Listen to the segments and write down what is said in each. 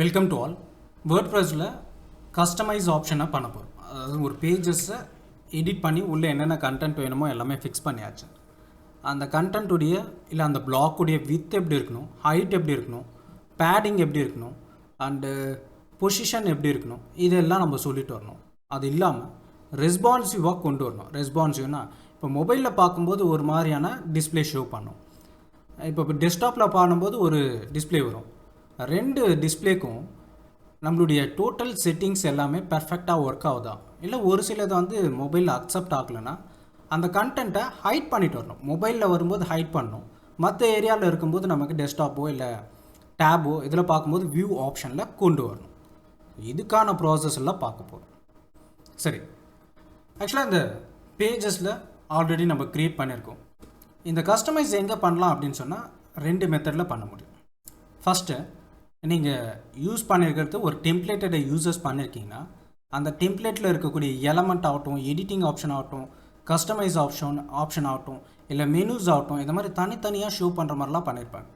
Welcome to all. வேர்ட்ப்ரெஸ்ஸில் customise ஆப்ஷனை பண்ண போகிறோம். அதாவது ஒரு பேஜஸை எடிட் பண்ணி உள்ளே என்னென்ன கண்டென்ட் வேணுமோ எல்லாமே ஃபிக்ஸ் பண்ணியாச்சு. அந்த கண்டென்ட்டுடைய இல்லை அந்த பிளாக்குடைய வித் எப்படி இருக்கணும், ஹைட் எப்படி இருக்கணும், பேடிங் எப்படி இருக்கணும், அண்டு பொசிஷன் எப்படி இருக்கணும், இதெல்லாம் நம்ம சொல்லிட்டு வரணும். அது இல்லாமல் ரெஸ்பான்சிவாக கொண்டு வரணும். ரெஸ்பான்சிவ்னா இப்போ மொபைலில் பார்க்கும்போது ஒரு மாதிரியான டிஸ்பிளே ஷோ பண்ணும். இப்போ டெஸ்க்டாப்பில் பண்ணும்போது ஒரு டிஸ்பிளே வரும். ரெண்டு டிஸ்பிளேக்கும் நம்மளுடைய டோட்டல் செட்டிங்ஸ் எல்லாமே பர்ஃபெக்டாக ஒர்க் ஆகுதா, இல்லை ஒரு சிலதை வந்து மொபைலில் அக்செப்ட் ஆகலைன்னா அந்த கண்டென்ட்டை ஹைட் பண்ணிட்டு வரணும். மொபைலில் வரும்போது ஹைட் பண்ணணும், மற்ற ஏரியாவில் இருக்கும்போது நமக்கு டெஸ்க்டாப்போ இல்லை டேபோ இதில் பார்க்கும்போது வியூ ஆப்ஷனில் கொண்டு வரணும். இதுக்கான ப்ராசஸ் எல்லாம் பார்க்க போகிறோம். சரி, ஆக்சுவலாக இந்த பேஜஸில் ஆல்ரெடி நம்ம க்ரியேட் பண்ணியிருக்கோம். இந்த கஸ்டமைஸ் எங்கே பண்ணலாம் அப்படின்னு சொன்னால் ரெண்டு மெத்தடில் பண்ண முடியும். ஃபஸ்ட்டு, நீங்கள் யூஸ் பண்ணியிருக்கிறது ஒரு டெம்ப்ளேட்டை யூசஸ் பண்ணியிருக்கீங்கன்னா அந்த டெம்ப்ளேட்டில் இருக்கக்கூடிய எலமெண்ட் ஆகட்டும், எடிட்டிங் ஆப்ஷன் ஆகட்டும், கஸ்டமைஸ் ஆப்ஷன் ஆகட்டும், இல்லை மெனூஸ் ஆகட்டும், இந்த மாதிரி தனித்தனியாக ஷோ பண்ணுற மாதிரிலாம் பண்ணியிருப்பாங்க.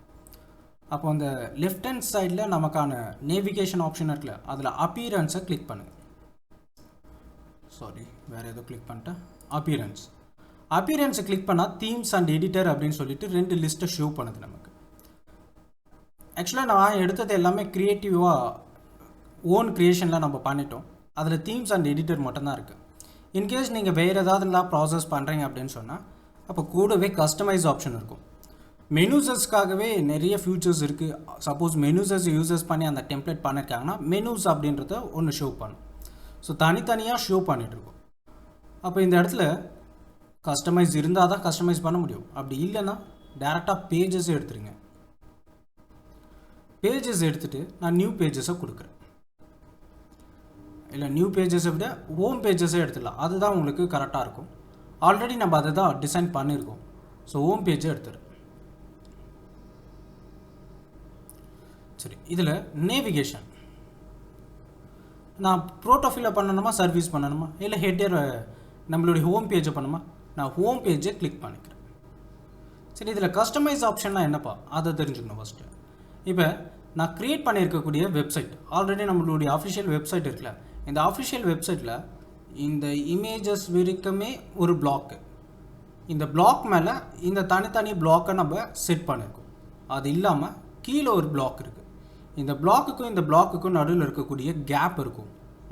அப்போ அந்த லெஃப்ட் ஹேண்ட் சைடில் நமக்கான நேவிகேஷன் ஆப்ஷன் இருக்குல்ல, அதில் அப்பியரன்ஸை கிளிக் பண்ணுங்கள். சாரி, வேறு ஏதோ கிளிக் பண்ணிட்டேன். அப்பியரன்ஸை கிளிக் பண்ணால் தீம்ஸ் அண்ட் எடிட்டர் அப்படின்னு சொல்லிட்டு ரெண்டு லிஸ்ட்டை ஷோ பண்ணுது நமக்கு. ஆக்சுவலாக நான் எடுத்தது எல்லாமே க்ரியேட்டிவாக ஓன் க்ரியேஷனில் நம்ம பண்ணிட்டோம். அதில் தீம்ஸ் அண்ட் எடிட்டர் மட்டும்தான் இருக்குது. இன்கேஸ் நீங்கள் வேறு ஏதாவதுலாம் ப்ராசஸ் பண்ணுறீங்க அப்படின்னு சொன்னால் அப்போ கூடவே கஸ்டமைஸ் ஆப்ஷன் இருக்கும். மெனூஸஸ்க்காகவே நிறைய ஃபியூச்சர்ஸ் இருக்குது. சப்போஸ் மெனூஸஸ் யூசஸ் பண்ணி அந்த டெம்ப்ளேட் பண்ணியிருக்காங்கன்னா மெனூஸ் அப்படின்றத ஒன்று ஷோ பண்ணும். ஸோ தனித்தனியாக ஷோ பண்ணிகிட்ருக்கோம். அப்போ இந்த இடத்துல கஸ்டமைஸ் இருந்தால் தான் கஸ்டமைஸ் பண்ண முடியும். அப்படி இல்லைன்னா டேரெக்டாக பேஜஸே எடுத்துருங்க. பேஜஸ் எடுத்துகிட்டு நான் நியூ பேஜஸை கொடுக்குறேன். இல்லை நியூ பேஜஸை விட ஹோம் பேஜஸே எடுத்துடலாம், அதுதான் உங்களுக்கு கரெக்டாக இருக்கும். ஆல்ரெடி நம்ம அதை தான் டிசைன் பண்ணியிருக்கோம். ஸோ ஹோம் பேஜை எடுத்துடுறேன். சரி, இதில் நேவிகேஷன் நான் ப்ரோட்டோஃபில் பண்ணணுமா, சர்வீஸ் பண்ணணுமா, இல்லை ஹெட்டர் நம்மளுடைய ஹோம் பேஜை பண்ணுமா, நான் ஹோம் பேஜை கிளிக் பண்ணிக்கிறேன். சரி, இதில் கஸ்டமைஸ் ஆப்ஷன்லாம் என்னப்பா அதை தெரிஞ்சுக்கணும் ஃபஸ்ட்டு. இப்போ நான் க்ரியேட் பண்ணியிருக்கக்கூடிய வெப்சைட் ஆல்ரெடி நம்மளுடைய அஃபிஷியல் வெப்சைட் இருக்குல்ல, இந்த அஃபிஷியல் வெப்சைட்டில் இந்த இமேஜஸ் வரைக்குமே ஒரு பிளாக்கு, இந்த பிளாக் மேலே இந்த தனித்தனி பிளாக்கை நம்ம செட் பண்ணியிருக்கோம். அது இல்லாமல் கீழே ஒரு பிளாக் இருக்குது. இந்த பிளாக்குக்கும் இந்த பிளாக்குக்கும் நடுவில் இருக்கக்கூடிய கேப் இருக்கும்,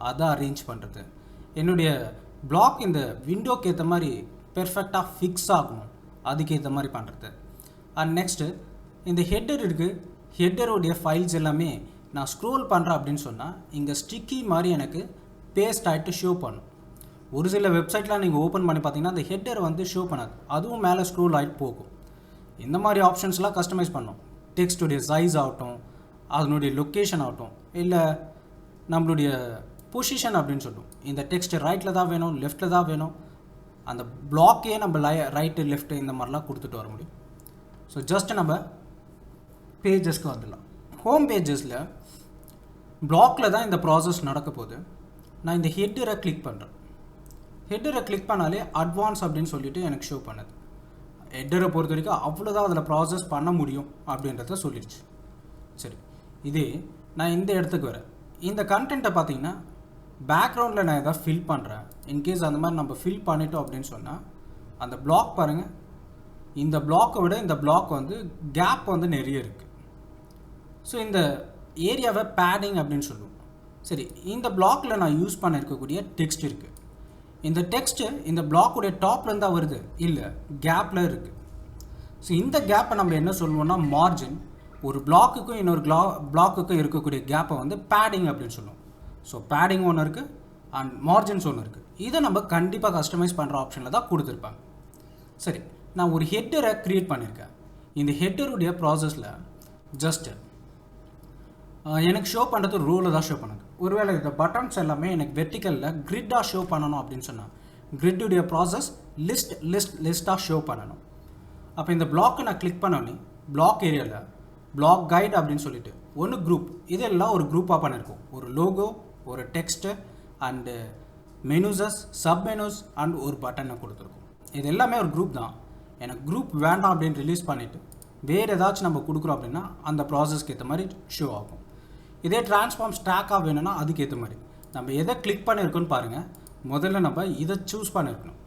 அதை அரேஞ்ச் பண்ணுறது. என்னுடைய பிளாக் இந்த விண்டோக்கு ஏற்ற மாதிரி பெர்ஃபெக்டாக ஃபிக்ஸ் ஆகணும், அதுக்கேற்ற மாதிரி பண்ணுறது. அண்ட் நெக்ஸ்ட்டு இந்த ஹெட்டர் இருக்குது. ஹெட்டருடைய ஃபைல்ஸ் எல்லாமே நான் ஸ்க்ரோல் பண்ணுறேன் அப்படின்னு சொன்னால் இங்கே ஸ்டிக்கி மாதிரி எனக்கு பேஸ்ட் ஆகிட்டு ஷோ பண்ணும். ஒரு சில வெப்சைட்லாம் நீங்கள் ஓப்பன் பண்ணி பார்த்தீங்கன்னா அந்த ஹெட்டர் வந்து ஷோ பண்ணாது, அதுவும் மேலே ஸ்க்ரோல் ஆகிட்டு போகும். இந்த மாதிரி ஆப்ஷன்ஸ்லாம் கஸ்டமைஸ் பண்ணோம். டெக்ஸ்ட்டுடைய சைஸ் ஆகட்டும், அதனுடைய லொக்கேஷன் ஆகட்டும், இல்லை நம்மளுடைய பொசிஷன் அப்படின்னு சொல்லுவோம். இந்த டெக்ஸ்ட் ரைட்டில் தான் வேணும், லெஃப்ட்டில் தான் வேணும், அந்த பிளாக்கே நம்ம ரைட்டு லெஃப்ட்டு இந்த மாதிரிலாம் கொடுத்துட்டு வர முடியும். ஸோ ஜஸ்ட் நம்ம பேஜஸ்க்கு வந்துடலாம். ஹோம் பேஜஸில் பிளாக்கில் தான் இந்த ப்ராசஸ் நடக்க போகுது. நான் இந்த ஹெட்டரை கிளிக் பண்ணுறேன். ஹெட்டரை கிளிக் பண்ணாலே அட்வான்ஸ் அப்படின்னு சொல்லிட்டு எனக்கு ஷோ பண்ணுது. ஹெட்டரை பொறுத்த வரைக்கும் அவ்வளோதான் அதில் ப்ராசஸ் பண்ண முடியும் அப்படின்றத சொல்லிடுச்சு. சரி, இதே நான் இந்த இடத்துக்கு வரேன். இந்த கண்டென்ட்டை பார்த்தீங்கன்னா பேக்ரவுண்டில் நான் எதாவது ஃபில் பண்ணுறேன். இன்கேஸ் அந்த மாதிரி நம்ம ஃபில் பண்ணிட்டோம் அப்படின்னு சொன்னால் அந்த பிளாக் பாருங்கள், இந்த பிளாக்கை விட இந்த பிளாக் வந்து கேப் வந்து நிறைய இருக்குது. ஸோ இந்த ஏரியாவை பேடிங் அப்படின்னு சொல்லுவோம். சரி, இந்த பிளாக்கில் நான் யூஸ் பண்ணியிருக்கக்கூடிய டெக்ஸ்ட் இருக்குது. இந்த டெக்ஸ்ட்டு இந்த பிளாக்குடைய டாப்லேருந்து தான் வருது, இல்லை கேப்பில் இருக்குது. ஸோ இந்த கேப்பை நம்ம என்ன சொல்லுவோம்னா மார்ஜின். ஒரு பிளாக்குக்கும் இன்னொரு பிளாக்குக்கும் இருக்கக்கூடிய கேப்பை வந்து பேடிங் அப்படின்னு சொல்லுவோம். ஸோ பேடிங் ஒன்று இருக்குது அண்ட் மார்ஜின்ஸ் ஒன்று இருக்குது. இதை நம்ம கண்டிப்பாக கஸ்டமைஸ் பண்ணுற ஆப்ஷனில் தான் கொடுத்துருப்பாங்க. சரி, நான் ஒரு ஹெட்டரை க்ரியேட் பண்ணியிருக்கேன். இந்த ஹெட்டருடைய ப்ராசஸில் ஜஸ்ட்டு எனக்கு ஷோ பண்ணுறது ரூலில் தான் ஷோ பண்ணுது. ஒருவேளை இந்த பட்டன்ஸ் எல்லாமே எனக்கு வெர்டிக்கலில் கிரிட்டாக ஷோ பண்ணணும் அப்படின்னு சொன்னால் கிரிட்டுடைய ப்ராசஸ் லிஸ்ட்டாக ஷோ பண்ணணும். அப்போ இந்த பிளாக்கை நான் கிளிக் பண்ணோன்னே பிளாக் ஏரியாவில் பிளாக் கைட் அப்படின்னு சொல்லிட்டு ஒன்று குரூப், இதெல்லாம் ஒரு குரூப்பாக பண்ணியிருக்கோம். ஒரு லோகோ, ஒரு text and menus, sub menus and ஒரு பட்டனை கொடுத்துருக்கோம். இது எல்லாமே ஒரு குரூப் தான். எனக்கு குரூப் வேண்டாம் அப்படின்னு ரிலீஸ் பண்ணிவிட்டு வேறு ஏதாச்சும் நம்ம கொடுக்குறோம் அப்படின்னா அந்த ப்ராசஸ்க்கு ஏற்ற மாதிரி ஷோ ஆகும். இதே ட்ரான்ஸ்ஃபார்ம் ஸ்டாக்காக வேணும்னா அதுக்கேற்ற மாதிரி நம்ம எதை கிளிக் பண்ணியிருக்கோன்னு பாருங்கள். முதல்ல நம்ம இதை சூஸ் பண்ணியிருக்கணும்.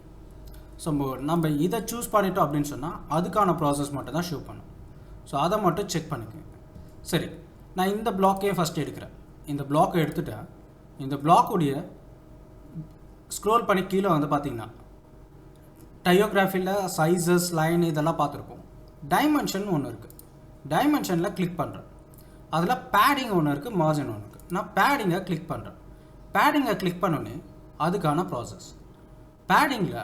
ஸோ நம்ம இதை சூஸ் பண்ணிட்டோம் அப்படின்னு சொன்னால் அதுக்கான ப்ராசஸ் மட்டும் தான் ஷோ பண்ணும். ஸோ அதை மட்டும் செக் பண்ணிக்கோங்க. சரி, நான் இந்த பிளாக்கையே ஃபஸ்ட்டு எடுக்கிறேன். இந்த பிளாக்கை எடுத்துட்டேன். இந்த பிளாக்குடைய ஸ்க்ரோல் பண்ணி கீழே வந்து பார்த்திங்கன்னா டையோகிராஃபியில் சைஸஸ் லைன் இதெல்லாம் பார்த்துருப்போம். டைமென்ஷன் ஒன்று இருக்குது. டைமென்ஷனில் கிளிக் பண்ணுறேன். அதில் பேடிங் ஒன்று இருக்குது, மார்ஜின் ஒன்று இருக்குது. நான் பேடிங்கை கிளிக் பண்ணுறேன். பேடிங்கை கிளிக் பண்ணோன்னே அதுக்கான ப்ராசஸ். பேடிங்கில்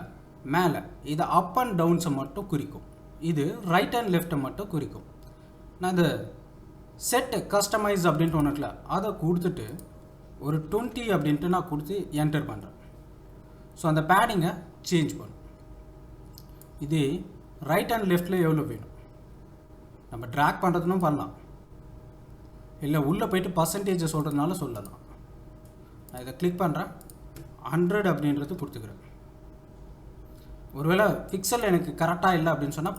மேலே இது அப் அண்ட் டவுன்ஸை மட்டும் குறிக்கும், இது ரைட் அண்ட் லெஃப்ட்டை மட்டும் குறிக்கும். நான் இந்த செட் கஸ்டமைஸ் அப்படின்ட்டு ஒன்று இருக்குல்ல, அதை கொடுத்துட்டு ஒரு 20 அப்படின்ட்டு நான் கொடுத்து என்டர் பண்ணுறேன். ஸோ அந்த பேடிங்கை சேஞ்ச் பண்ணும். இது ரைட் அண்ட் லெஃப்டில் எவ்வளோ வேணும் நம்ம ட்ராக் பண்ணுறதுனும் பண்ணலாம், இல்லை உள்ளே போய்ட்டு பர்சன்டேஜை சொல்கிறதுனால சொல்லலாம். நான் இதை கிளிக் பண்ணுறேன். 100 அப்படின்றது கொடுத்துக்கிறேன். ஒருவேளை பிக்சல் எனக்கு கரெக்டாக இல்லை அப்படின்னு சொன்னால்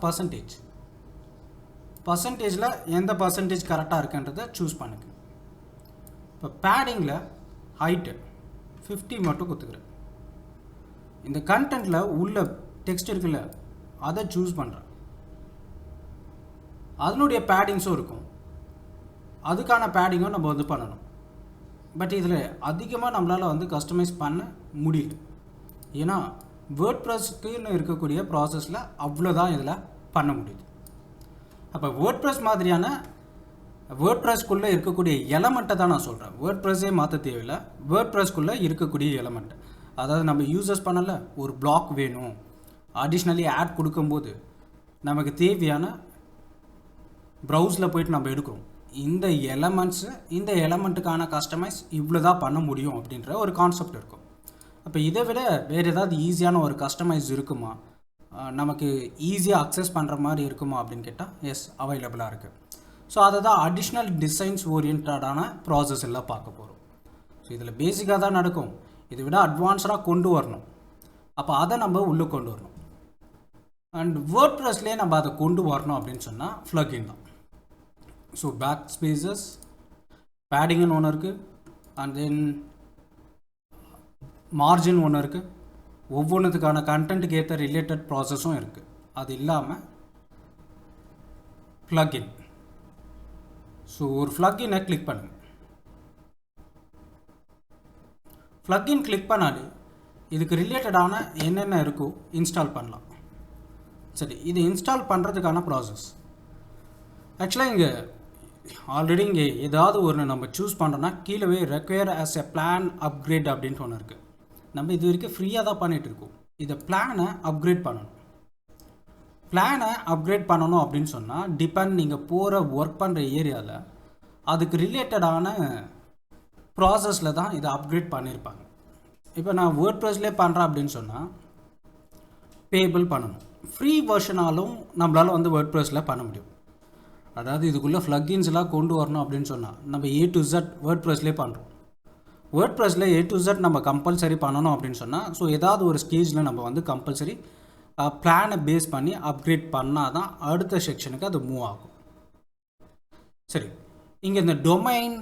பர்சன்டேஜில் எந்த பர்சன்டேஜ் கரெக்டாக இருக்குன்றதை சூஸ் பண்ணிக்கணும். இப்போ பேடிங்கில் ஹைட்டு 50 மட்டும் கொடுத்துக்கிறேன். இந்த கண்டென்ட்டில் உள்ள டெக்ஸ்ட் இருக்குல்ல, அதை சூஸ் பண்ணுறேன். அதனுடைய பேடிங்ஸும் இருக்கும், அதுக்கான பேடிங்கும் நம்ம வந்து பண்ணணும். பட் இதில் அதிகமாக நம்மளால் வந்து கஸ்டமைஸ் பண்ண முடியல. ஏன்னா வேர்ட்ப்ரெஸ்க்குன்னு இருக்கக்கூடிய ப்ராசஸில் அவ்வளோதான் இதில் பண்ண முடியுது. அப்போ வேர்ட்ப்ரெஸ் மாதிரியான வேர்ட்ப்ரெஸ்க்குள்ளே இருக்கக்கூடிய எலமெண்ட்டை தான் நான் சொல்கிறேன். வேர்ட்ப்ரெஸ்ஸே மாற்ற தேவையில்லை, வேர்ட்ப்ரெஸ்க்குள்ளே இருக்கக்கூடிய எலமெண்ட். அதாவது நம்ம யூசஸ் பண்ணல, ஒரு பிளாக் வேணும் அடிஷ்னலி ஆட் கொடுக்கும்போது நமக்கு தேவையான ப்ரௌஸில் போய்ட்டு நம்ம எடுக்கிறோம். இந்த எலமெண்ட்ஸு, இந்த எலமெண்ட்டுக்கான கஸ்டமைஸ் இவ்வளோ தான் பண்ண முடியும் அப்படின்ற ஒரு கான்செப்ட் இருக்கும். அப்போ இதை விட வேறு ஏதாவது ஈஸியான ஒரு கஸ்டமைஸ் இருக்குமா, நமக்கு ஈஸியாக அக்சஸ் பண்ணுற மாதிரி இருக்குமா அப்படின்னு கேட்டால் எஸ், அவைலபிளாக இருக்குது. ஸோ அதை தான் அடிஷ்னல் டிசைன்ஸ் ஓரியன்டான ப்ராசஸ் எல்லாம் பார்க்க போகிறோம். ஸோ இதில் பேசிக்காக தான் நடக்கும், இதை விட அட்வான்ஸ்டாக கொண்டு வரணும். அப்போ அதை நம்ம உள்ளே கொண்டு வரணும். அண்ட் வேர்ட்ப்ரெஸ்லேயே நம்ம அதை கொண்டு வரணும் அப்படின்னு சொன்னால் ஃப்ளகின் தான். ஸோ பேக் ஸ்பேசஸ், பேடிங்னு ஒன்று இருக்குது, அண்ட் தென் மார்ஜின் ஒன்று இருக்குது. ஒவ்வொன்றுத்துக்கான கண்டென்ட்டுக்கு ஏற்ற ரிலேட்டட் ப்ராசஸும் இருக்குது. அது இல்லாமல் ஃப்ளகின். ஸோ ஒரு ஃப்ளகினை கிளிக் பண்ணுங்கள். ஃப்ளகின் கிளிக் பண்ணாலே இதுக்கு ரிலேட்டடான என்னென்ன இருக்கோ இன்ஸ்டால் பண்ணலாம். சரி, இது இன்ஸ்டால் பண்ணுறதுக்கான ப்ராசஸ். ஆக்சுவலாக இங்கே ஆல்ரெடி இங்கே ஏதாவது ஒன்று நம்ம சூஸ் பண்ணுறோன்னா கீழே require as a plan upgrade அப்படின்ட்டு ஒன்று இருக்குது. நம்ம இது வரைக்கும் ஃப்ரீயாக தான் பண்ணிகிட்ருக்கோம். இதை பிளானை அப்கிரேட் பண்ணணும். பிளானை அப்கிரேட் பண்ணணும் அப்படின்னு சொன்னால் நீங்கள் போகிற ஒர்க் பண்ணுற ஏரியாவில் அதுக்கு ரிலேட்டடான ப்ராசஸில் தான் இதை அப்கிரேட் பண்ணியிருப்பாங்க. இப்போ நான் வேர்ட்ப்ரெஸ்லேயே பண்ணுறேன் அப்படின்னு சொன்னால் பேபிள் பண்ணணும். ஃப்ரீ வெர்ஷனாலும் நம்மளால் வந்து வேர்ட்ப்ரெஸ்ஸில் பண்ண முடியும். அதாவது இதுக்குள்ளே ஃப்ளகின்ஸ்லாம் கொண்டு வரணும் அப்படின்னு சொன்னால் நம்ம A to Z வேர்ட்ப்ரெஸ்லேயே பண்ணுறோம். வேர்ட்ப்ரெஸ்ஸில் A to Z நம்ம கம்பல்சரி பண்ணணும் அப்படின்னு சொன்னால் ஸோ ஏதாவது ஒரு ஸ்டேஜில் நம்ம வந்து கம்பல்சரி பிளானை பேஸ் பண்ணி அப்கிரேட் பண்ணால் தான் அடுத்த செக்ஷனுக்கு அது மூவ் ஆகும். சரி, இங்கே இந்த domain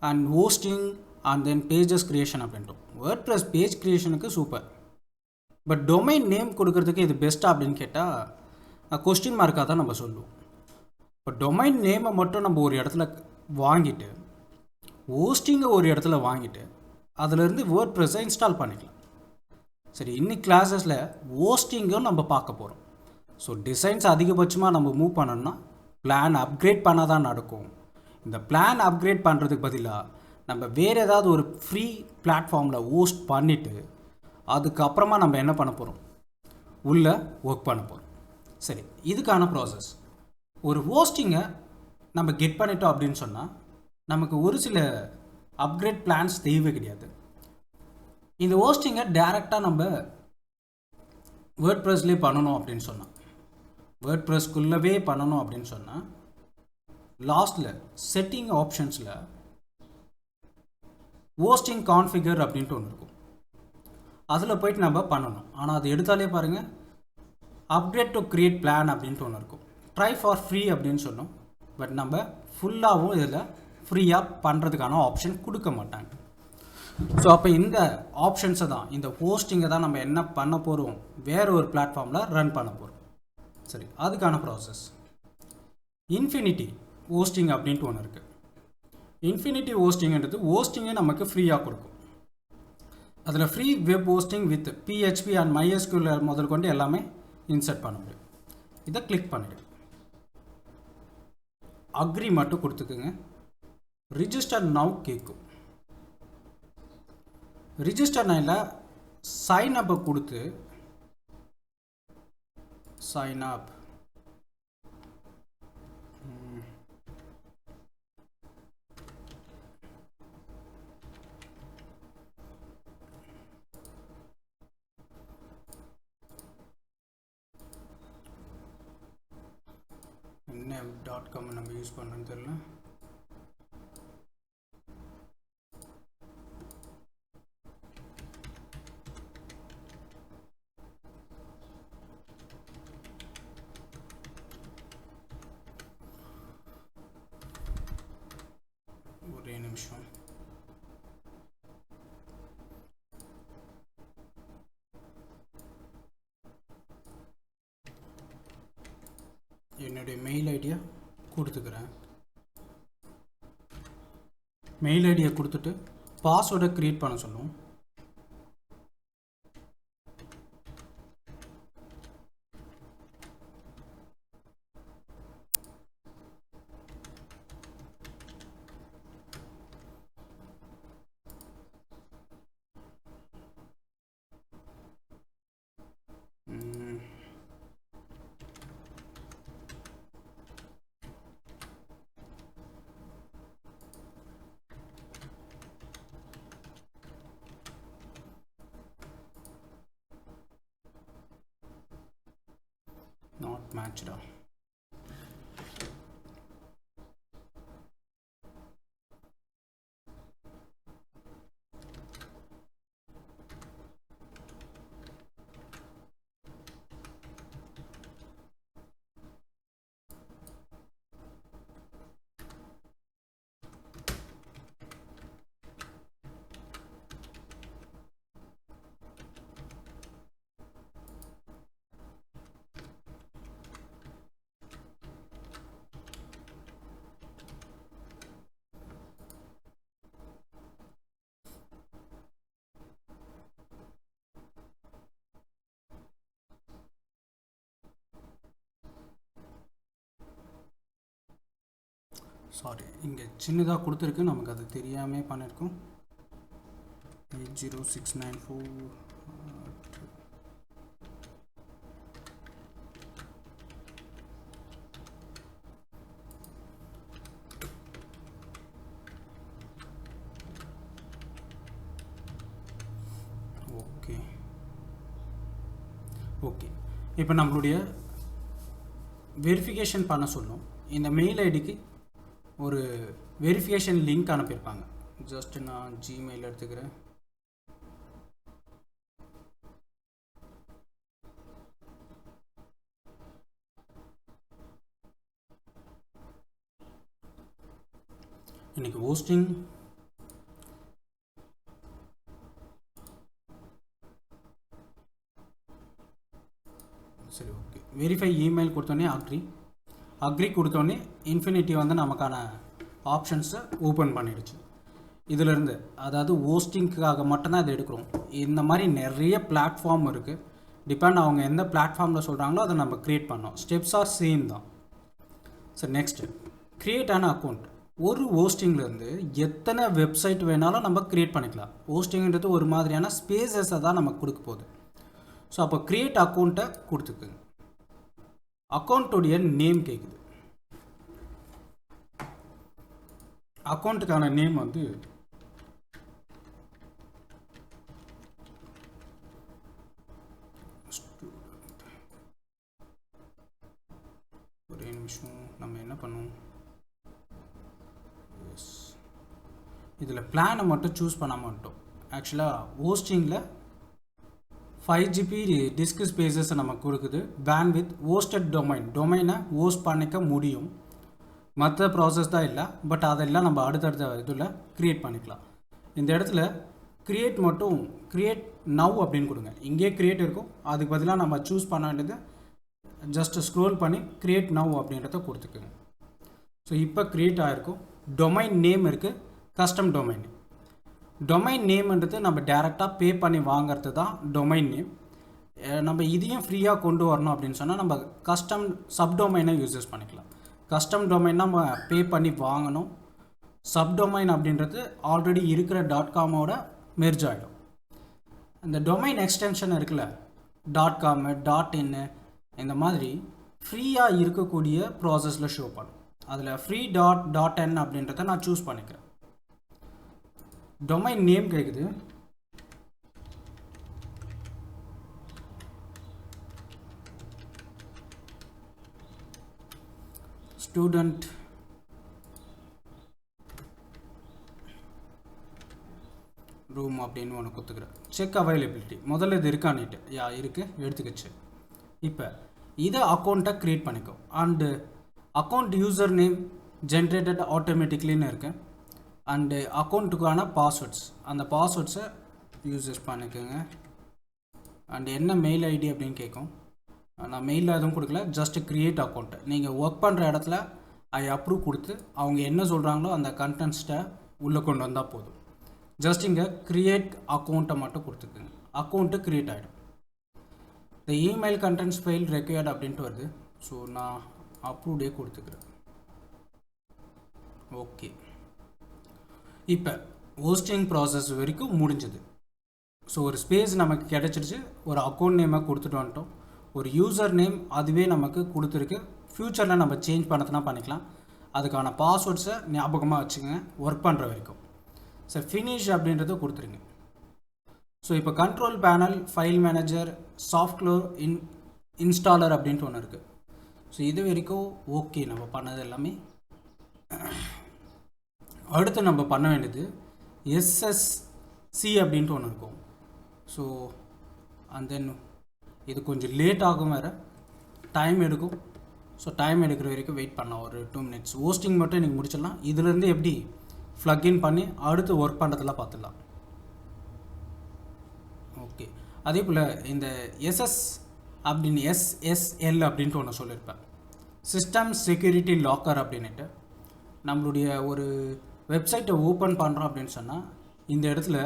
and hosting and then pages creation அப்படின்ட்டு வேர்ட்ப்ரெஸ் பேஜ் க்ரியேஷனுக்கு சூப்பர். பட் டொமைன் நேம் கொடுக்கறதுக்கு இது பெஸ்ட்டாக அப்படின்னு கேட்டால் கொஸ்டின் மார்க்காக தான் நம்ம சொல்லுவோம். இப்போ டொமைன் நேமை மட்டும் நம்ம ஒரு இடத்துல வாங்கிட்டு ஹோஸ்டிங்கை ஒரு இடத்துல வாங்கிட்டு அதிலேருந்து வேர்ட்ப்ரெஸ்ஸை இன்ஸ்டால் பண்ணிக்கலாம். சரி, இன்னைக்கு கிளாஸஸில் ஹோஸ்டிங்கும் நம்ம பார்க்க போகிறோம். ஸோ டிசைன்ஸ் அதிகபட்சமாக நம்ம மூவ் பண்ணோம்னா பிளான் அப்கிரேட் பண்ணால் தான் நடக்கும். இந்த பிளான் அப்கிரேட் பண்ணுறதுக்கு பதிலாக நம்ம வேறு ஏதாவது ஒரு ஃப்ரீ பிளாட்ஃபார்மில் ஹோஸ்ட் பண்ணிவிட்டு அதுக்கப்புறமா நம்ம என்ன பண்ண போகிறோம், உள்ளே ஒர்க் பண்ண போகிறோம். சரி, இதுக்கான ப்ராசஸ். ஒரு ஹோஸ்டிங்கை நம்ம கெட் பண்ணிட்டோம் அப்படின்னு சொன்னால் நமக்கு ஒரு சில அப்கிரேட் பிளான்ஸ் தேவை கிடையாது. இந்த ஹோஸ்டிங்கை டைரெக்டாக நம்ம வேர்ட்ப்ரெஸ்லேயே பண்ணணும் அப்படின்னு சொன்னால் வேர்ட்ப்ரெஸ்க்குள்ளவே பண்ணணும் அப்படின்னு சொன்னால் லாஸ்ட்டில் செட்டிங் ஆப்ஷன்ஸில் ஹோஸ்டிங் கான்ஃபிகர் அப்படின்ட்டு ஒன்று இருக்கும். அதில் போய்ட்டு நம்ம பண்ணணும். ஆனால் அது எடுத்தாலே பாருங்கள் அப்கிரேட் டு கிரியேட் பிளான் அப்படின்ட்டு ஒன்று இருக்கும். ட்ரை ஃபார் ஃப்ரீ அப்படின்னு சொன்னோம். பட் நம்ம ஃபுல்லாகவும் இதில் ஃப்ரீயாக பண்ணுறதுக்கான ஆப்ஷன் கொடுக்க மாட்டாங்க. ஸோ அப்போ இந்த ஆப்ஷன்ஸை தான், இந்த ஹோஸ்டிங்கை தான் நம்ம என்ன பண்ண போகிறோம், வேறு ஒரு பிளாட்ஃபார்மில் ரன் பண்ண போகிறோம். சரி, அதுக்கான ப்ராசஸ் இன்ஃபினிட்டி ஹோஸ்டிங் அப்படின்ட்டு ஒன்று இருக்குது. இன்ஃபினிட்டி ஹோஸ்டிங்கிறது ஹோஸ்டிங்கை நமக்கு ஃப்ரீயாக கொடுக்கும். அதில் free web hosting with PHP and MySQL முதல் கொண்டு எல்லாமே இன்சர்ட் பண்ண முடியும். இதை கிளிக் பண்ணிவிடு, அக்ரி மட்டும் கொடுத்துக்குங்க. ரிஜிஸ்டர் நவ் கேட்கும். ரிஜிஸ்டர் நைல சைன் அப்பை கொடுத்து சைன் அப் என்ன .com நம்ம யூஸ் பண்ணணும்னு தெரியல. ஒரே நிமிஷம். என்னுடைய மெயில் ஐடியை கொடுத்துக்கிறேன். மெயில் ஐடியை கொடுத்துட்டு பாஸ்வேர்டை க்ரியேட் பண்ண சொல்லுவோம். Not matched up. சாரி, இங்கே சின்னதாக கொடுத்துருக்கு, நமக்கு அது தெரியாமல் பண்ணியிருக்கோம். 80694 ஓகே. ஓகே, இப்போ நம்மளுடைய வெரிஃபிகேஷன் பண்ண சொல்லும். இந்த மெயில் ஐடிக்கு ஒரு வெரிஃபிகேஷன் லிங்க் அனுப்பியிருப்பாங்க. ஜஸ்ட் நான் ஜிமெயில் எடுத்துக்கிறேன். இன்னைக்கு ஹோஸ்டிங் சரி, ஓகே. வெரிஃபை இமெயில் கொடுத்தோன்னே அக்ரி கொடுத்தோன்னே இன்ஃபினிட்டி வந்து நமக்கான ஆப்ஷன்ஸை ஓப்பன் பண்ணிடுச்சு. இதிலேருந்து அதாவது ஹோஸ்டிங்க்காக மட்டும்தான் இதை எடுக்கிறோம். இந்த மாதிரி நிறைய பிளாட்ஃபார்ம் இருக்குது. டிபெண்ட் அவங்க எந்த பிளாட்ஃபார்மில் சொல்கிறாங்களோ அதை நம்ம க்ரியேட் பண்ணோம். ஸ்டெப்ஸ் ஆர் சேம் தான். சரி, நெக்ஸ்ட்டு க்ரியேட் ஆன அக்கௌண்ட். ஒரு ஹோஸ்டிங்லேருந்து எத்தனை வெப்சைட் வேணாலும் நம்ம க்ரியேட் பண்ணிக்கலாம். ஹோஸ்டிங்கிறது ஒரு மாதிரியான ஸ்பேசஸை தான் நமக்கு கொடுக்க போகுது. ஸோ அப்போ க்ரியேட் அக்கௌண்ட்டை கொடுத்துக்குங்க. அக்கௌண்ட்டுடைய நேம் கேட்குது. அக்கௌண்ட்டுக்கான நேம் வந்து ஒரே நிமிஷம், நம்ம என்ன பண்ணுவோம், இதில் பிளானை மட்டும் சூஸ் பண்ண மாட்டோம். ஆக்சுவலாக ஹோஸ்டிங்கில் 5 GB டிஸ்க் ஸ்பேசஸ் நமக்கு கொடுக்குது. பேண்ட்வித் ஹோஸ்டட் டொமைனை ஹோஸ்ட் பண்ணிக்க முடியும். மற்ற ப்ராசஸ் தான் இல்லை, பட் அதெல்லாம் நம்ம அடுத்தடுத்த இதில் க்ரியேட் பண்ணிக்கலாம். இந்த இடத்துல க்ரியேட் மட்டும் க்ரியேட் நவ் அப்படின்னு கொடுங்க. இங்கே க்ரியேட் இருக்கும், அதுக்கு பதிலாக நம்ம சூஸ் பண்ண வேண்டியது ஜஸ்ட் ஸ்க்ரோல் பண்ணி க்ரியேட் நவ் அப்படின்றத கொடுத்துக்குங்க. ஸோ இப்போ க்ரியேட் ஆகிருக்கும். டொமைன் நேம் இருக்குது, கஸ்டம் டொமைன். டொமைன் நேம்ன்றது நம்ம டேரெக்டாக பே பண்ணி வாங்கிறது தான் டொமைன் நேம். நம்ம இதையும் ஃப்ரீயாக கொண்டு வரணும் அப்படின்னு சொன்னால் நம்ம கஸ்டம் சப்டொமைனை யூஸஸ் பண்ணிக்கலாம். கஸ்டம் டொமைன் நம்ம பே பண்ணி வாங்கணும். சப்டொமைன் அப்படின்றது ஆல்ரெடி இருக்கிற .comோட மெர்ஜ் ஆகிடும். இந்த டொமைன் எக்ஸ்டென்ஷன் இருக்குல்ல, .com, .in இந்த மாதிரி ஃப்ரீயாக இருக்கக்கூடிய ப்ராசஸில் ஷோ பண்ணும். அதில் ஃப்ரீ .n அப்படின்றத நான் சூஸ் பண்ணிக்கிறேன். டொமைன் நேம் கேட்குது, ஸ்டூடெண்ட் ரூம் அப்படின்னு ஒன்று கொடுத்துக்கிறேன். செக் அவைலபிலிட்டி முதல்ல இது இருக்கான்னுட்டு இருக்குது, எடுத்துக்கிச்சு. இப்போ இதை அக்கௌண்ட்டை க்ரியேட் பண்ணிக்கோ. And account user name generated ஆட்டோமேட்டிக்லின்னு இருக்குது. அண்டு அக்கௌண்ட்டுக்கான பாஸ்வேர்ட்ஸ், அந்த பாஸ்வேர்ட்ஸை யூஸஸ் பண்ணிக்கோங்க. அண்டு என்ன மெயில் ஐடி அப்படின்னு கேட்கும். நான் மெயிலில் எதுவும் கொடுக்கல, ஜஸ்ட் க்ரியேட் அக்கௌண்ட்டு. நீங்கள் ஒர்க் பண்ணுற இடத்துல ஐ அப்ரூவ் கொடுத்து அவங்க என்ன சொல்கிறாங்களோ அந்த கண்டென்ட்ஸை உள்ளே கொண்டு வந்தால் போதும். ஜஸ்ட் இங்கே க்ரியேட் அக்கௌண்ட்டை மட்டும் கொடுத்துக்குங்க. அக்கௌண்ட்டு க்ரியேட் ஆகிடும். The email contents file required அப்படின்ட்டு வருது. ஸோ நான் அப்ரூவ்டே கொடுத்துக்கிறேன். ஓகே, இப்போ ஹோஸ்டிங் ப்ராசஸ் வரைக்கும் முடிஞ்சது. ஸோ ஒரு ஸ்பேஸ் நமக்கு கிடச்சிருச்சு. ஒரு அக்கௌண்ட் நேமை கொடுத்துட்டு வந்துட்டோம். ஒரு யூசர் நேம் அதுவே நமக்கு கொடுத்துருக்கு. ஃப்யூச்சரில் நம்ம சேஞ்ச் பண்ணதுனா பண்ணிக்கலாம். அதுக்கான பாஸ்வேர்ட்ஸை ஞாபகமாக வச்சுக்கோங்க ஒர்க் பண்ணுற வரைக்கும். ஸோ ஃபினிஷ் அப்படின்றத கொடுத்துருங்க. ஸோ இப்போ control panel, file manager, software installer அப்படின்ட்டு ஒன்று இருக்குது. ஸோ இது வரைக்கும் ஓகே, நம்ம பண்ணது எல்லாமே. அடுத்து நம்ம பண்ண வேண்டியது SSC அப்படின்ட்டு ஒன்று இருக்கும். ஸோ அண்ட் தென் இது கொஞ்சம் லேட் ஆகும், வேறு டைம் எடுக்கும். ஸோ டைம் எடுக்கிற வரைக்கும் வெயிட் பண்ணலாம், ஒரு 2 minutes. ஹோஸ்டிங் மட்டும் நீங்கள் முடிச்சிடலாம். இதுலேருந்து எப்படி ஃப்ளக்இன் பண்ணி அடுத்து ஒர்க் பண்ணுறதெல்லாம் பார்த்துடலாம். ஓகே, அதே போல் இந்த SSL அப்படின்ட்டு ஒன்று சொல்லியிருப்பேன், சிஸ்டம் செக்யூரிட்டி லாக்கர் அப்படின்ட்டு. நம்மளுடைய ஒரு வெப்சைட்டை ஓப்பன் பண்ணுறோம் அப்படின்னு சொன்னால் இந்த இடத்துல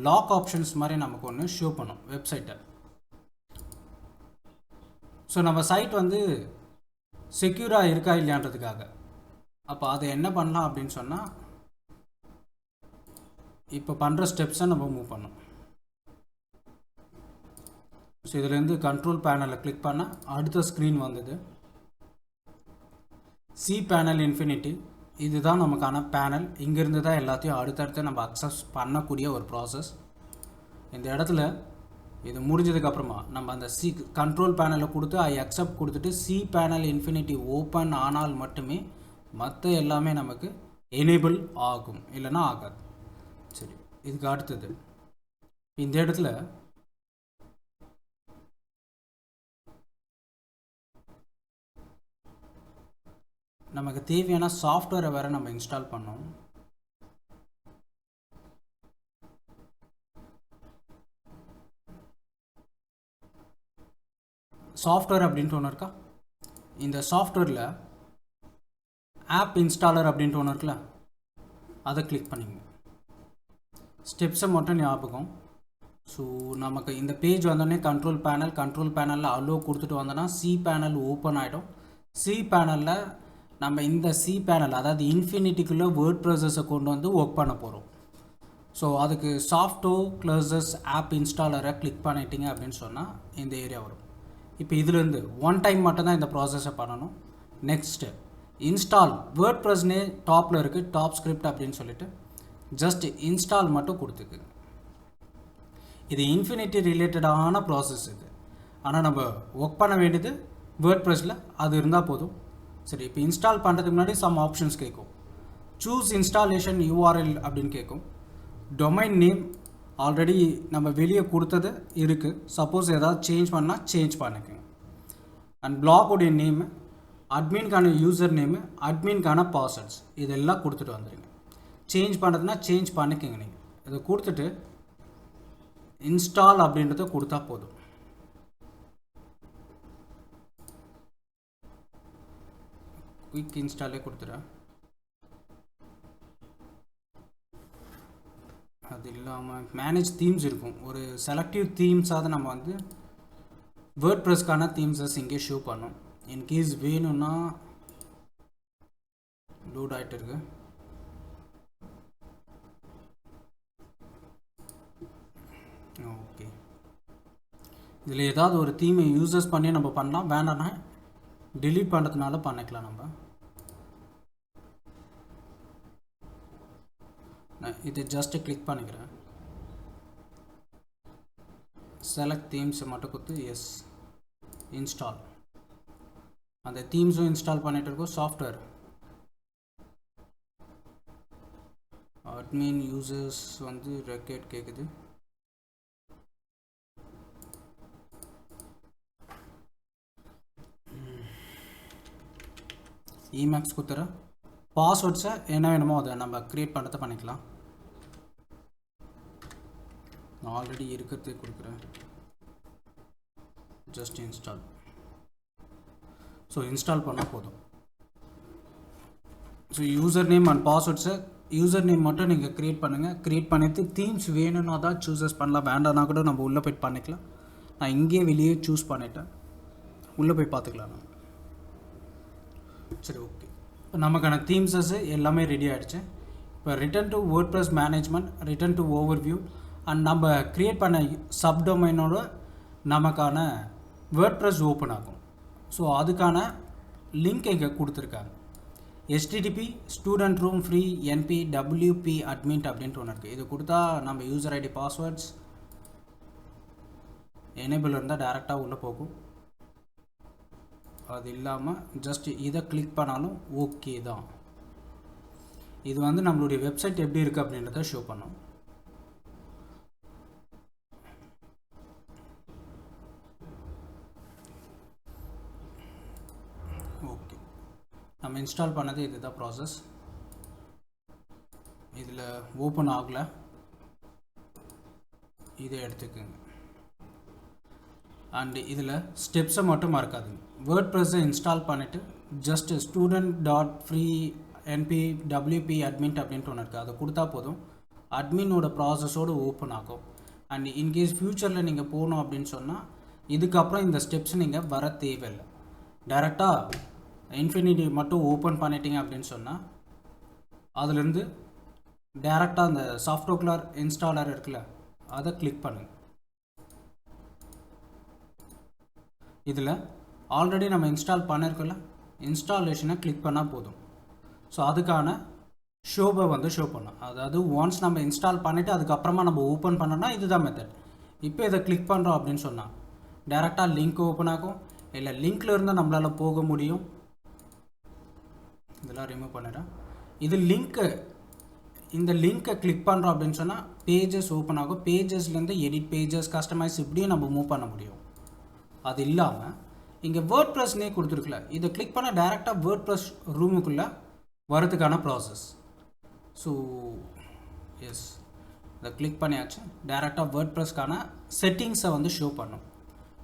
லாக் ஆப்ஷன்ஸ் மாதிரி நமக்கு ஒன்று ஷோ பண்ணும் வெப்சைட்டை. ஸோ நம்ம சைட் வந்து செக்யூராக இருக்கா இல்லையான்றதுக்காக. அப்போ அதை என்ன பண்ணலாம் அப்படின்னு சொன்னால் இப்போ பண்ணுற ஸ்டெப்ஸை நம்ம மூவ் பண்ணோம். ஸோ இதுலேருந்து கண்ட்ரோல் பேனலில் கிளிக் பண்ணால் அடுத்த ஸ்க்ரீன் வந்தது. சி பேனல் இன்ஃபினிட்டி, இதுதான் நமக்கான பேனல். இங்கேருந்து தான் எல்லாத்தையும் அடுத்தடுத்து நம்ம அக்சஸ் பண்ணக்கூடிய ஒரு ப்ராசஸ். இந்த இடத்துல இது முடிஞ்சதுக்கப்புறமா நம்ம அந்த சி கண்ட்ரோல் பேனலில் கொடுத்து ஐ அக்செப்ட் கொடுத்துட்டு சி பேனல் இன்ஃபினிட்டி ஓப்பன் ஆனால் மட்டுமே மற்ற எல்லாமே நமக்கு எனேபிள் ஆகும், இல்லைன்னா ஆகாது. சரி, இதுக்கு அடுத்தது இந்த இடத்துல நமக்கு தேவையான சாஃப்ட்வேரை வேறு நம்ம இன்ஸ்டால் பண்ணோம். சாஃப்ட்வேர் அப்படின்ட்டு ஒன்று இருக்கா, இந்த சாஃப்ட்வேரில் ஆப் இன்ஸ்டாலர் அப்படின்ட்டு ஒன்று இருக்குல்ல, அதை கிளிக் பண்ணிங்க. ஸ்டெப்ஸை மட்டும் ஞாபகம். ஸோ நமக்கு இந்த பேஜ் வந்தோடனே கண்ட்ரோல் பேனலில் அலோ கொடுத்துட்டு வந்தோன்னா சி பேனல் ஓப்பன் ஆகிடும். சி பேனலில் நம்ம இந்த சி பேனல் அதாவது இன்ஃபினிட்டிக்குள்ளே வேர்ட் ப்ராசஸை கொண்டு வந்து ஒர்க் பண்ண போகிறோம். ஸோ அதுக்கு சாஃப்ட்வேர் க்ளோசஸ் ஆப் இன்ஸ்டாலரை கிளிக் பண்ணிட்டீங்க அப்படின்னு சொன்னால் இந்த ஏரியா வரும். இப்போ இதுலேருந்து ஒன் டைம் மட்டும்தான் இந்த ப்ராசஸை பண்ணணும். நெக்ஸ்ட்டு இன்ஸ்டால் வேர்ட் ப்ரெஸ்னே டாப்பில் இருக்குது, டாப் ஸ்கிரிப்ட் அப்படின்னு சொல்லிட்டு ஜஸ்ட் இன்ஸ்டால் மட்டும் கொடுத்துக்குங்க. இது இன்ஃபினிட்டி ரிலேட்டடான ப்ராசஸ் இது. ஆனால் நம்ம ஒர்க் பண்ண வேண்டியது வேர்ட் ப்ரெஸ்ஸில், அது இருந்தால் போதும். சரி, இப்போ இன்ஸ்டால் பண்ணுறதுக்கு முன்னாடி சம் ஆப்ஷன்ஸ் கேட்கும். சூஸ் இன்ஸ்டாலேஷன் URL அப்படின்னு கேட்கும். டொமைன் நேம் ஆல்ரெடி நம்ம வெளியே கொடுத்தது இருக்குது. சப்போஸ் ஏதாவது சேஞ்ச் பண்ணால் சேஞ்ச் பண்ணிக்கோங்க. அண்ட் பிளாகோடைய நேம் அட்மின்கான யூசர் நேமு, அட்மின்கான பாஸ்வேர்ட்ஸ் இதெல்லாம் கொடுத்துட்டு வந்துடுங்க. சேஞ்ச் பண்ணுறதுனா சேஞ்ச் பண்ணிக்கோங்க. நீங்கள் இதை கொடுத்துட்டு இன்ஸ்டால் அப்படின்றத கொடுத்தா போதும். குயிக் இன்ஸ்டாலே கொடுத்துறேன். அது இல்லாமல் மேனேஜ் தீம்ஸ் இருக்கும். ஒரு செலக்டிவ் தீம்ஸாக நம்ம வந்து வேர்ட்பிரஸ்க்கான தீம்ஸஸ் இங்கே ஷோ பண்ணோம். இன்கேஸ் வேணும்னா லோட் ஆகிட்டு இருக்கு. ஓகே, இதில் ஏதாவது ஒரு தீமை யூசஸ் பண்ணி நம்ம பண்ணலாம். வேண்டாம்னா delete பண்ணுறதுனால பண்ணிக்கலாம். நான் இதை ஜஸ்ட்டு கிளிக் பண்ணிக்கிறேன். செலக்ட் தீம்ஸை மட்டும் கொடுத்து எஸ் இன்ஸ்டால். அந்த தீம்ஸும் இன்ஸ்டால் பண்ணிகிட்டு இருக்கோம். சாஃப்ட்வேர் அட்மின் யூசர்ஸ் வந்து ரெக்கேட் கேட்குது. இமேக்ஸ் கொடுத்துறேன். பாஸ்வேர்ட்ஸை என்ன வேணுமோ அதை நம்ம க்ரியேட் பண்ணுறதை பண்ணிக்கலாம். நான் ஆல்ரெடி இருக்கிறது கொடுக்குறேன். Just install. ஸோ இன்ஸ்டால் பண்ணால் போதும். ஸோ யூசர் நேம் அண்ட் பாஸ்வேர்ட்ஸை யூசர் நேம் மட்டும் நீங்கள் க்ரியேட் பண்ணுங்கள். க்ரியேட் பண்ணிவிட்டு தீம்ஸ் வேணும்னா தான் சூஸஸ் பண்ணலாம். வேண்டாம்னா கூட நம்ம உள்ளே போய்ட்டு பண்ணிக்கலாம். நான் இங்கேயே வெளியே சூஸ் பண்ணிட்டேன். உள்ளே போய் பார்த்துக்கலாம். சரி, ஓகே. இப்போ நமக்கான தீம்ஸஸ் எல்லாமே ரெடி ஆகிடுச்சு. இப்போ return to WordPress management, return to overview and நம்ம க்ரியேட் பண்ண சப்டொமைனோட நமக்கான வேர்ட்பிரஸ் ஓப்பன் ஆகும். ஸோ அதுக்கான லிங்க் இங்கே கொடுத்துருக்காங்க. HTTP student room free NP WP admin அப்படின்ட்டு ஒன்று இருக்குது. இது கொடுத்தா நம்ம யூசர் ஐடி பாஸ்வேர்ட்ஸ் எனேபிள் இருந்தால் டேரெக்டாக உள்ளே போகும். அது இல்லாமல் ஜஸ்ட் இதை கிளிக் பண்ணாலும் ஓகே தான். இது வந்து நம்மளுடைய வெப்சைட் எப்படி இருக்குது அப்படின்றத ஷோ பண்ணும். ஓகே, நம்ம இன்ஸ்டால் பண்ணது இதுதான் ப்ராசஸ். இதில் ஓப்பன் ஆகலை, இதை எடுத்துக்கோங்க. அண்ட் இதில் ஸ்டெப்ஸை மட்டும் மறக்காதுங்க. வேர்ட்பிரஸ்ஸை இன்ஸ்டால் பண்ணிவிட்டு just student.free NP WP admin அப்படின்ட்டு ஒன்று இருக்குது. அதை கொடுத்தா போதும். அட்மினோட ப்ராசஸோடு ஓப்பன் ஆகும். அண்ட் இன்கேஸ் ஃப்யூச்சரில் நீங்கள் போகணும் அப்படின்னு சொன்னால் இதுக்கப்புறம் இந்த ஸ்டெப்ஸ் நீங்கள் வர தேவையில்லை. டைரெக்டாக இன்ஃபினிட்டி மட்டும் ஓப்பன் பண்ணிட்டீங்க அப்படின்னு சொன்னால் அதுலேருந்து டைரெக்டாக அந்த சாஃப்ட்வேர் இன்ஸ்டாலர் இருக்குல்ல, அதை கிளிக் பண்ணுங்கள். இதில் ஆல்ரெடி நம்ம இன்ஸ்டால் பண்ணியிருக்கோம்ல, இன்ஸ்டாலேஷனை கிளிக் பண்ணால் போதும். ஸோ அதுக்கான ஷோவை வந்து ஷோ பண்ணோம். அதாவது ஒன்ஸ் நம்ம இன்ஸ்டால் பண்ணிவிட்டு அதுக்கப்புறமா நம்ம ஓப்பன் பண்ணோன்னா இதுதான் மெத்தட். இப்போ இதை கிளிக் பண்ணுறோம் அப்படின்னு சொன்னால் டைரெக்டாக லிங்க் ஓப்பன் ஆகும். இல்லை லிங்க்கில் இருந்தால் நம்மளால் போக முடியும். இதெல்லாம் ரிமூவ் பண்ணிடுறேன். இது லிங்க்கு, இந்த லிங்க்கை கிளிக் பண்ணுறோம் அப்படின்னு சொன்னால் பேஜஸ் ஓப்பன் ஆகும். பேஜஸ்லேருந்து எடிட் பேஜஸ், கஸ்டமைஸ் இப்படியும் நம்ம மூவ் பண்ண முடியும். அது இல்லாமல் இங்கே வேர்ட்பிரஸ்னே கொடுத்துருக்குல, இதை கிளிக் பண்ண டைரெக்டாக வேர்ட்பிரஸ் ரூமுக்குள்ளே வரதுக்கான ப்ராசஸ். ஸோ எஸ், இதை கிளிக் பண்ணியாச்சு. டைரெக்டாக வேர்ட்பிரஸ்க்கான செட்டிங்ஸை வந்து ஷோ பண்ணும்.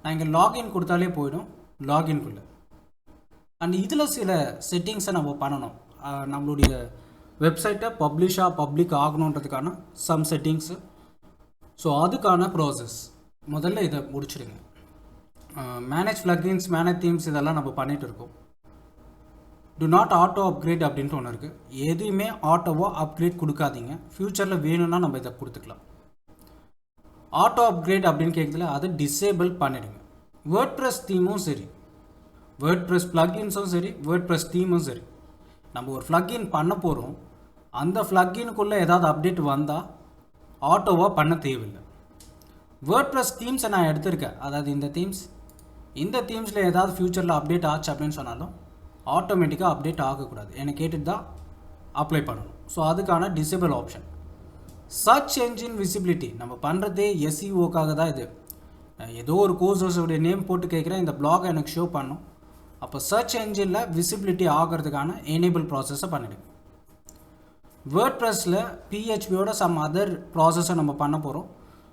நான் இங்கே லாகின் கொடுத்தாலே போயிடும் லாகின்குள்ளே. அண்ட் இதில் சில செட்டிங்ஸை நம்ம பண்ணணும். நம்மளுடைய வெப்சைட்டை பப்ளிக் ஆகணுன்றதுக்கான சம் செட்டிங்ஸு. ஸோ அதுக்கான ப்ராசஸ் முதல்ல இதை முடிச்சிடுங்க. மேனேஜ் plugins, மேனேஜ் தீம்ஸ் இதெல்லாம் நம்ம பண்ணிகிட்டு இருக்கோம். டு நாட் ஆட்டோ அப்கிரேட் அப்படின்ட்டு ஒன்று இருக்குது. எதுவுமே ஆட்டோவோ அப்கிரேட் கொடுக்காதீங்க. ஃப்யூச்சரில் வேணும்னா நம்ம இதை கொடுத்துக்கலாம். ஆட்டோ அப்கிரேட் அப்படின்னு கேட்குறதுல அதை டிசேபிள் பண்ணிடுங்க. வேர்ட்பிரஸ் தீமும் சரி, வேர்ட்பிரஸ் பிளக்கின்ஸும் சரி, வேர்ட்பிரஸ் தீமும் சரி, நம்ம ஒரு பிளக்கின் பண்ண போகிறோம். அந்த பிளக்கினுக்குள்ளே ஏதாவது அப்டேட் வந்தால் ஆட்டோவாக பண்ண தேவையில்லை. வேர்ட்பிரஸ் தீம்ஸை நான் எடுத்திருக்கேன். அதாவது இந்த தீம்ஸில் ஏதாவது ஃப்யூச்சரில் அப்டேட் ஆச்சு அப்படின்னு சொன்னாலும் ஆட்டோமேட்டிக்காக அப்டேட் ஆகக்கூடாது. என்னை கேட்டுட்டு தான் அப்ளை பண்ணணும். ஸோ அதுக்கான disable option. Search engine visibility நம்ம பண்ணுறதே SEOக்காக தான். இது ஏதோ ஒரு கோர்ஸஸோடைய நேம் போட்டு கேட்குறேன், இந்த பிளாகை எனக்கு ஷோ பண்ணும். அப்போ சர்ச் என்ஜினில் விசிபிலிட்டி ஆகிறதுக்கான எனேபிள் ப்ராசஸை பண்ணிடுங்க. வேர்ட் ப்ரெஸ்ஸில் பிஹெச்பியோட சம் அதர் ப்ராசஸை நம்ம பண்ண போகிறோம்.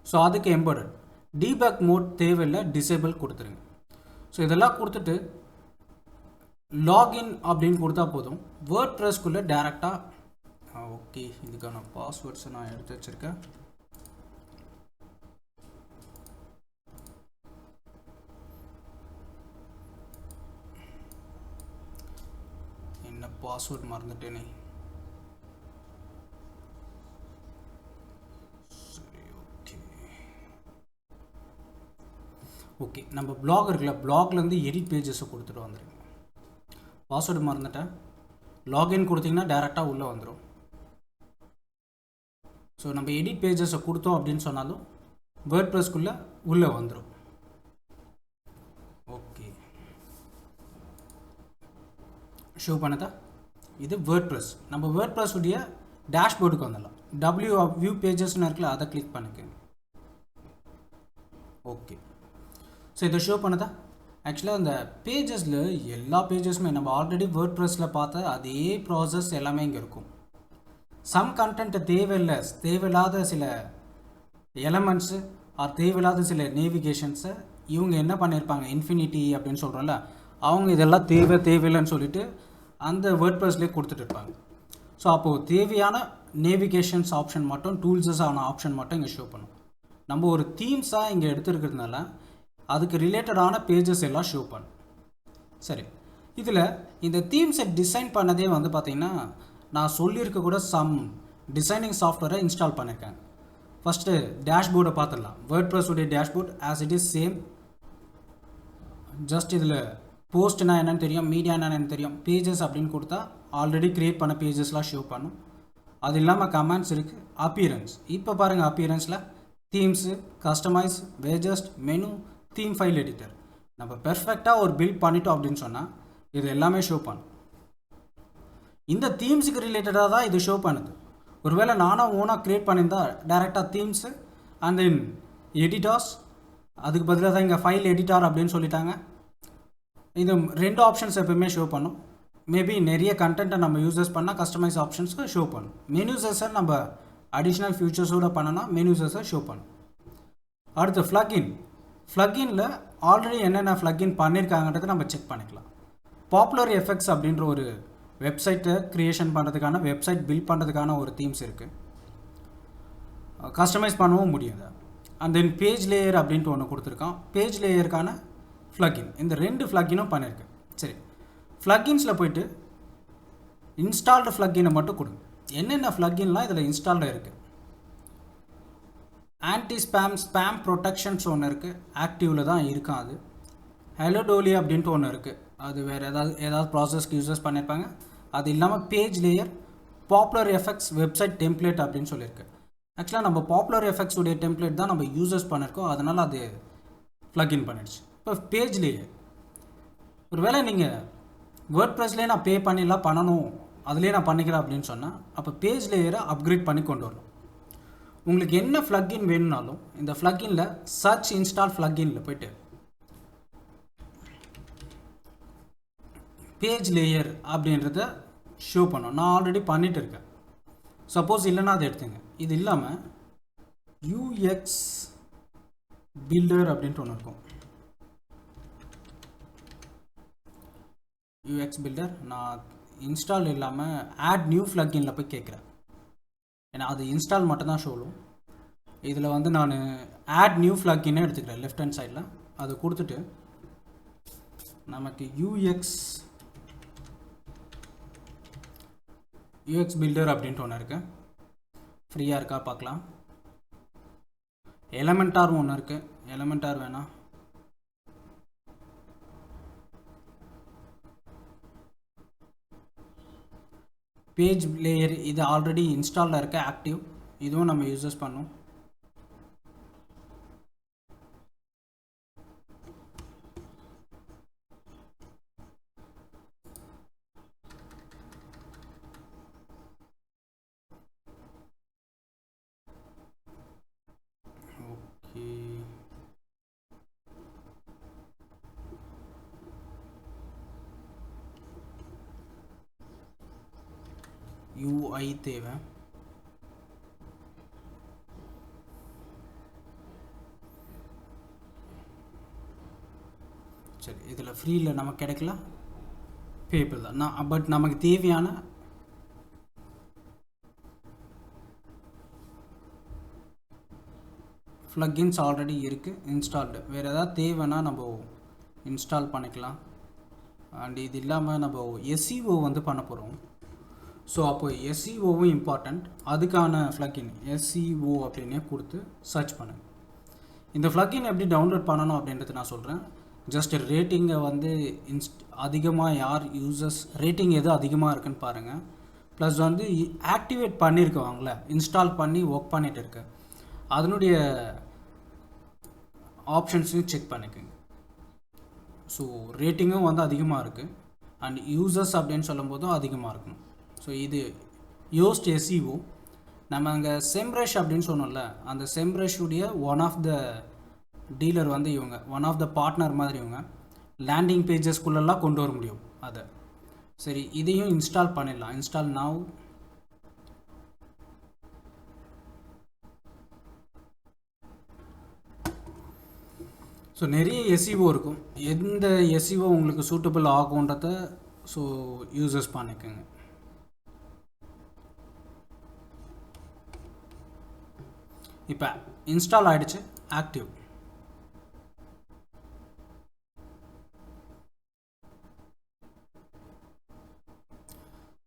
ஸோ அதுக்கு எம்பெடட் டீபக் மோட் தேவையில்லை, டிசேபிள் கொடுத்துருங்க. ஸோ இதெல்லாம் கொடுத்துட்டு லாகின் அப்படின்னு கொடுத்தா போதும். வேர்ட் ப்ரெஸ்க்குள்ளே டேரெக்டாக ஓகே, இதுக்கான பாஸ்வேர்ட்ஸை நான் எடுத்து வச்சுருக்கேன். என்ன பாஸ்வேர்ட் மறந்துட்டேனே. ஓகே, நம்ம பிளாக் இருக்குல்ல, பிளாக்லேருந்து எடிட் பேஜஸை கொடுத்துட்டு வந்துடுங்க. பாஸ்வேர்டு மறந்துட்டேன். லாகின் கொடுத்தீங்கன்னா டேரெக்டாக உள்ளே வந்துடும். ஸோ நம்ம எடிட் பேஜஸை கொடுத்தோம் அப்படின்னு சொன்னாலும் வேர்ட் ப்ரெஸ்க்குள்ளே உள்ளே வந்துடும். ஓகே, ஷோ பண்ணதா? இது வேர்ட் ப்ரெஸ். நம்ம வேர்ட் ப்ரெஸ் உடைய டேஷ்போர்டுக்கு வந்துடலாம். வியூ பேஜஸ்ன்னு இருக்குல்ல, அதை கிளிக் பண்ணிக்கோங்க. ஓகே, ஸோ இதை ஷோ பண்ணதா? ஆக்சுவலாக அந்த பேஜஸில் எல்லா பேஜஸுமே நம்ம ஆல்ரெடி வேர்ட் ப்ரெஸ்ஸில் பார்த்த அதே ப்ராசஸ் எல்லாமே இங்கே இருக்கும். சம் கண்டென்ட்டை தேவையில்லாத சில எலமெண்ட்ஸு தேவையில்லாத சில நேவிகேஷன்ஸை இவங்க என்ன பண்ணியிருப்பாங்க, இன்ஃபினிட்டி அப்படின்னு சொல்கிறோம்ல, அவங்க இதெல்லாம் தேவையில்லைன்னு சொல்லிட்டு அந்த வேர்ட் ப்ரெஸ்லேயே கொடுத்துட்டு இருப்பாங்க. ஸோ அப்போது தேவையான நேவிகேஷன்ஸ் ஆப்ஷன் மட்டும், டூல்ஸஸான ஆப்ஷன் மட்டும் இங்கே ஷோ பண்ணும். நம்ம ஒரு தீம்ஸாக இங்கே எடுத்துருக்கிறதுனால அதுக்கு ரிலேட்டடான பேஜஸ் எல்லாம் ஷோ பண்ணும். சரி, இதில் இந்த தீம்ஸை டிசைன் பண்ணதே வந்து பார்த்திங்கன்னா நான் சொல்லியிருக்க கூட சம் டிசைனிங் சாஃப்ட்வேரை இன்ஸ்டால் பண்ணியிருக்கேன். ஃபஸ்ட்டு டேஷ்போர்டை பார்த்துடலாம். வேர்ட் ப்ரெஸ் உடைய dashboard as it is same. Just இதில் போஸ்ட்னா என்னென்னு தெரியும், மீடியானா என்னென்னு தெரியும். பேஜஸ் அப்படின்னு கொடுத்தா ஆல்ரெடி க்ரியேட் பண்ண பேஜஸ்லாம் ஷோ பண்ணும். அது இல்லாமல் கமெண்ட்ஸ் இருக்குது. அப்பியரன்ஸ், இப்போ பாருங்கள், அப்பியரன்ஸில் தீம்ஸு, கஸ்டமைஸ், வேஜஸ்ட், மெனு, தீம் ஃபைல் எடிட்டர். நம்ம பெர்ஃபெக்டாக ஒரு பில்ட் பண்ணிட்டோம் அப்படின்னு சொன்னால் இது எல்லாமே ஷோ பண்ணும். இந்த தீம்ஸுக்கு ரிலேட்டடாக தான் இது ஷோ பண்ணுது. ஒருவேளை நானாக ஓனாக க்ரியேட் பண்ணியிருந்தா டேரெக்டாக தீம்ஸு அண்ட் தென் எடிட்டர்ஸ், அதுக்கு பதிலாக தான் இங்கே ஃபைல் எடிட்டர் அப்படின்னு சொல்லிட்டாங்க. இது ரெண்டு ஆப்ஷன்ஸ் எப்பவுமே ஷோ பண்ணும். மேபி நிறைய கண்டென்ட்டை நம்ம யூசஸ் பண்ணால் கஸ்டமைஸ் ஆப்ஷன்ஸ்க்கு ஷோ பண்ணும். மெனுஸஸை நம்ம அடிஷ்னல் ஃபியூச்சர்ஸோடு பண்ணனா மெனுஸஸை ஷோ பண்ணும். அடுத்து ஃப்ளக்கினில் ஆல்ரெடி என்னென்ன ஃப்ளக்கின் பண்ணியிருக்காங்கன்றதை நம்ம செக் பண்ணிக்கலாம். பாப்புலர் எஃபெக்ட்ஸ் அப்படின்ற ஒரு வெப்சைட்டை க்ரியேஷன் பண்ணுறதுக்கான, வெப்சைட் பில்ட் பண்ணுறதுக்கான ஒரு தீம்ஸ் இருக்குது. கஸ்டமைஸ் பண்ணவும் முடியாது. அண்ட் தென் பேஜ் லேயர் அப்படின்ட்டு ஒன்று கொடுத்துருக்கான். பேஜ் லேயருக்கான ஃப்ளக்கின், இந்த ரெண்டு ஃப்ளக்கினும் பண்ணியிருக்கேன். சரி, ஃப்ளக்கின்ஸில் போய்ட்டு இன்ஸ்டால்டு ஃப்ளக்கினை மட்டும் கொடுங்க. என்னென்ன ஃப்ளக்கின்லாம் இதில் இன்ஸ்டால்டாக இருக்குது. ஆன்டி ஸ்பேம் ப்ரொடெக்ஷன்ஸ் ஒன்று இருக்குது, ஆக்டிவில் தான் இருக்கும். அது ஹலோ டோலி அப்படின்ட்டு ஒன்று இருக்குது. அது வேறு ஏதாவது ப்ராசஸ்க்கு யூசஸ் பண்ணியிருப்பாங்க. அது இல்லாமல் page layer, popular effects, website template அப்படின்னு சொல்லியிருக்கு. ஆக்சுவலாக நம்ம பாப்புலர் எஃபெக்ட்ஸ் உடைய டெம்ப்ளேட் தான் நம்ம யூசஸ் பண்ணியிருக்கோம், அதனால் அது ப்ளக்இன் பண்ணிடுச்சு. இப்போ பேஜ் லேயர், ஒரு வேளை நீங்கள் வேர்ட் ப்ரெஸ்லேயே நான் பே பண்ணிலாம் பண்ணணும், அதுலேயே நான் பண்ணிக்கிறேன் அப்படின்னு சொன்னால் அப்போ பேஜ் லேயரை அப்கிரேட் பண்ணி கொண்டு வரணும். உங்களுக்கு என்ன ஃப்ளக்கின் வேணும்னாலும் இந்த ஃப்ளக்கினில் சர்ச் இன்ஸ்டால் ஃப்ளக்கினில் போய்ட்டு பேஜ் லேயர் அப்படின்றத ஷோ பண்ணோம். நான் ஆல்ரெடி பண்ணிகிட்டு இருக்கேன். சப்போஸ் இல்லைன்னா அதை எடுத்துங்க. இது இல்லாமல் யூஎக்ஸ் பில்டர் அப்படின்ட்டு ஒன்று இருக்கும். யூஎக்ஸ் பில்டர் நான் இன்ஸ்டால் இல்லாமல் ஆட் நியூ ஃப்ளக்கினில் போய் கேட்குறேன். ஏன்னா அது இன்ஸ்டால் மட்டும்தான் ஷோலும். இதில் வந்து நான் ஆட் நியூ ஃப்ளக்கின்னே எடுத்துக்கிறேன். லெஃப்ட் ஹேண்ட் சைடில் அதை கொடுத்துட்டு நமக்கு யூஎக்ஸ் பில்டர் அப்படின்ட்டு ஒன்று இருக்குது. ஃப்ரீயாக இருக்கா பார்க்கலாம். எலமெண்டார் ஒன்று இருக்குது. எலமெண்டார் வேணாம். பேஜ் லேயர் இது ஆல்ரெடி இன்ஸ்டாலில் இருக்க, ஆக்டிவ். இதுவும் நம்ம யூசஸ் பண்ணோம். ஓகே, y தேவை. சரி, இதில் ஃப்ரீயில் நமக்கு கிடைக்கலாம், பேபிள் தான். பட் நமக்கு தேவையான plugins ஆல்ரெடி இருக்குது இன்ஸ்டால்டு. வேறு ஏதாவது தேவைன்னா நம்ம இன்ஸ்டால் பண்ணிக்கலாம். அண்ட் இது இல்லாமல் நம்ம SEO வந்து பண்ண போகிறோம். ஸோ அப்போ SEOவும் இம்பார்ட்டண்ட். அதுக்கான plugin SEO அப்படின்னே கொடுத்து சர்ச் பண்ணுங்கள். இந்த plugin எப்படி டவுன்லோட் பண்ணணும் அப்படின்றது நான் சொல்கிறேன். ஜஸ்ட் ரேட்டிங்கை வந்து அதிகமாக யார் யூசர்ஸ் ரேட்டிங் எது அதிகமாக இருக்குன்னு பாருங்கள். ப்ளஸ் வந்து ஆக்டிவேட் பண்ணியிருக்கவங்கள இன்ஸ்டால் பண்ணி ஒர்க் பண்ணிகிட்டு இருக்கு அதனுடைய ஆப்ஷன்ஸையும் செக் பண்ணிக்கோங்க. ஸோ ரேட்டிங்கும் வந்து அதிகமாக இருக்குது அண்ட் யூசர்ஸ் அப்படின்னு சொல்லும்போதும் அதிகமாக இருக்கணும். ஸோ இது யோஸ்ட் SEO. நம்ம அங்கே செம்ரஷ் அப்படின்னு சொன்னோம்ல, அந்த செம்ரஷுடைய ஒன் ஆஃப் த டீலர் வந்து இவங்க, ஒன் ஆஃப் த பார்ட்னர் மாதிரி இவங்க லேண்டிங் பேஜஸ்குள்ளெல்லாம் கொண்டு வர முடியும் அதை. சரி, இதையும் இன்ஸ்டால் பண்ணிடலாம். Install now. ஸோ நிறைய SEO இருக்கும். எந்த SEO உங்களுக்கு சூட்டபிள் ஆகுன்றத ஸோ யூசஸ் பண்ணிக்கோங்க. இப்போ இன்ஸ்டால் ஆகிடுச்சு, ஆக்டிவ்.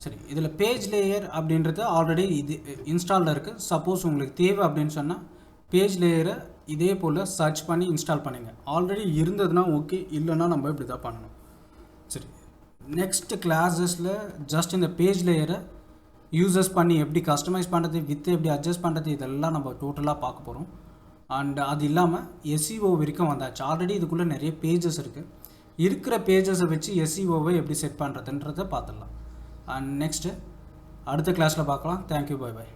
சரி, இதில் பேஜ் லேயர் அப்படின்றது ஆல்ரெடி இது இன்ஸ்டாலில் இருக்குது. சப்போஸ் உங்களுக்கு தேவை அப்படின்னு சொன்னால் பேஜ் லேயரை இதே போல் சர்ச் பண்ணி இன்ஸ்டால் பண்ணுங்க. ஆல்ரெடி இருந்ததுன்னா ஓகே, இல்லைன்னா நம்ம இப்படி தான் பண்ணணும். சரி, நெக்ஸ்ட் கிளாஸஸில் ஜஸ்ட் இந்த பேஜ் லேயரை யூசஸ் பண்ணி எப்படி கஸ்டமைஸ் பண்ணுறது, வித் எப்படி அட்ஜஸ்ட் பண்ணுறது, இதெல்லாம் நம்ம டோட்டலாக பார்க்க போகிறோம். அண்ட் அது இல்லாமல் SEO வரைக்கும் வந்தாச்சு. ஆல்ரெடி இதுக்குள்ளே நிறைய பேஜஸ் இருக்குது. இருக்கிற பேஜஸை வச்சு SEOவை எப்படி செட் பண்ணுறதுன்றதை பார்த்துடலாம். அண்ட் நெக்ஸ்ட்டு அடுத்த கிளாஸில் பார்க்கலாம். Thank you, bye by.